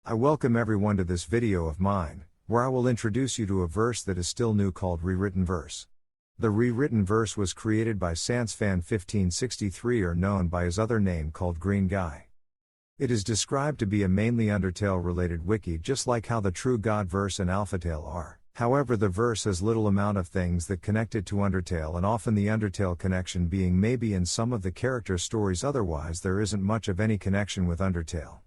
I welcome everyone to this video of mine, where I will introduce you to a verse that is still new called Rewrittenverse. The Rewrittenverse was created by Sansfan1563 or known by his other name called Green Guy. It is described to be a mainly Undertale-related wiki just like how the True God verse and Alphatale are. However, the verse has little amount of things that connect it to Undertale, and often the Undertale connection being maybe in some of the character stories, otherwise there isn't much of any connection with Undertale.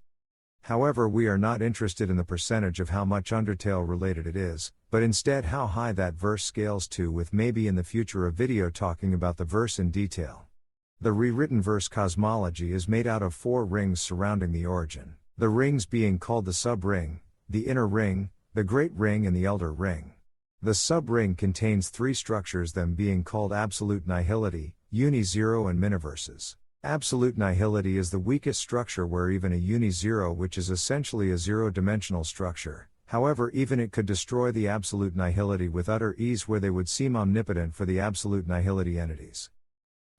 However, we are not interested in the percentage of how much Undertale related it is, but instead how high that verse scales to, with maybe in the future a video talking about the verse in detail. The Rewrittenverse cosmology is made out of 4 rings surrounding the origin, the rings being called the sub-ring, the inner ring, the great ring and the elder ring. The sub-ring contains 3 structures, them being called absolute nihility, uni-zero and miniverses. Absolute nihility is the weakest structure, where even a uni-zero, which is essentially a zero-dimensional structure, however even it could destroy the absolute nihility with utter ease, where they would seem omnipotent for the absolute nihility entities.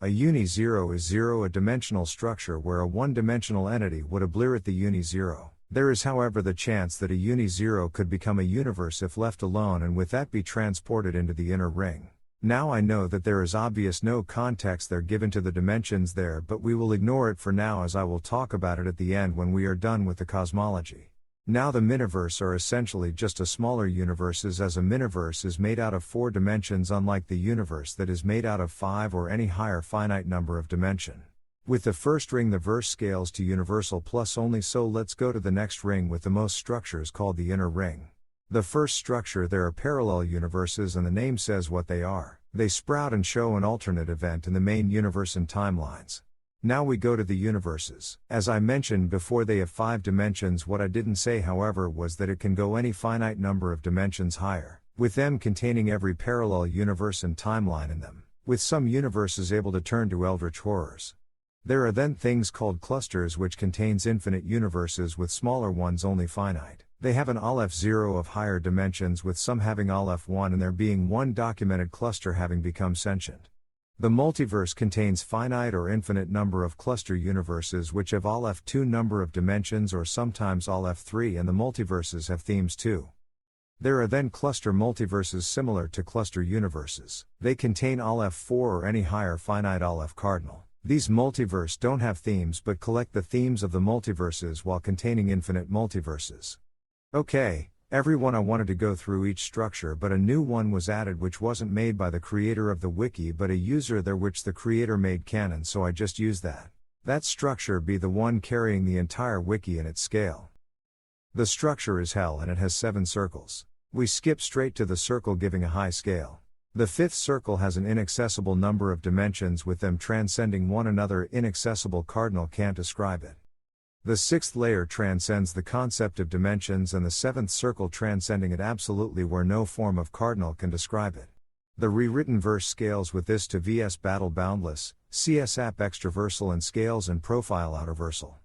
A uni-zero is zero, a dimensional structure where a one-dimensional entity would obliterate the uni-zero. There is however the chance that a uni-zero could become a universe if left alone, and with that be transported into the inner ring. Now I know that there is obvious no context there given to the dimensions there, but we will ignore it for now, as I will talk about it at the end when we are done with the cosmology. Now the miniverse are essentially just a smaller universes, as a miniverse is made out of 4 dimensions, unlike the universe that is made out of 5 or any higher finite number of dimension. With the first ring the verse scales to universal plus only, so let's go to the next ring with the most structures called the inner ring. The first structure, there are parallel universes, and the name says what they are. They sprout and show an alternate event in the main universe and timelines. Now we go to the universes. As I mentioned before, they have 5 dimensions. What I didn't say however was that it can go any finite number of dimensions higher, with them containing every parallel universe and timeline in them, with some universes able to turn to eldritch horrors. There are then things called clusters, which contains infinite universes, with smaller ones only finite. They have an Aleph 0 of higher dimensions, with some having Aleph 1 and there being one documented cluster having become sentient. The multiverse contains finite or infinite number of cluster universes which have Aleph 2 number of dimensions, or sometimes Aleph 3, and the multiverses have themes too. There are then cluster multiverses similar to cluster universes. They contain Aleph 4 or any higher finite Aleph cardinal. These multiverse don't have themes but collect the themes of the multiverses while containing infinite multiverses. Okay, everyone, I wanted to go through each structure, but a new one was added which wasn't made by the creator of the wiki but a user there which the creator made canon, so I just used that. That structure be the one carrying the entire wiki in its scale. The structure is hell and it has 7 circles. We skip straight to the circle giving a high scale. The 5th circle has an inaccessible number of dimensions, with them transcending one another. Inaccessible cardinal can't describe it. The 6th layer transcends the concept of dimensions, and the 7th circle transcending it absolutely, where no form of cardinal can describe it. The rewritten verse scales with this to vs battle boundless, CS app extraversal, and scales and profile outerversal.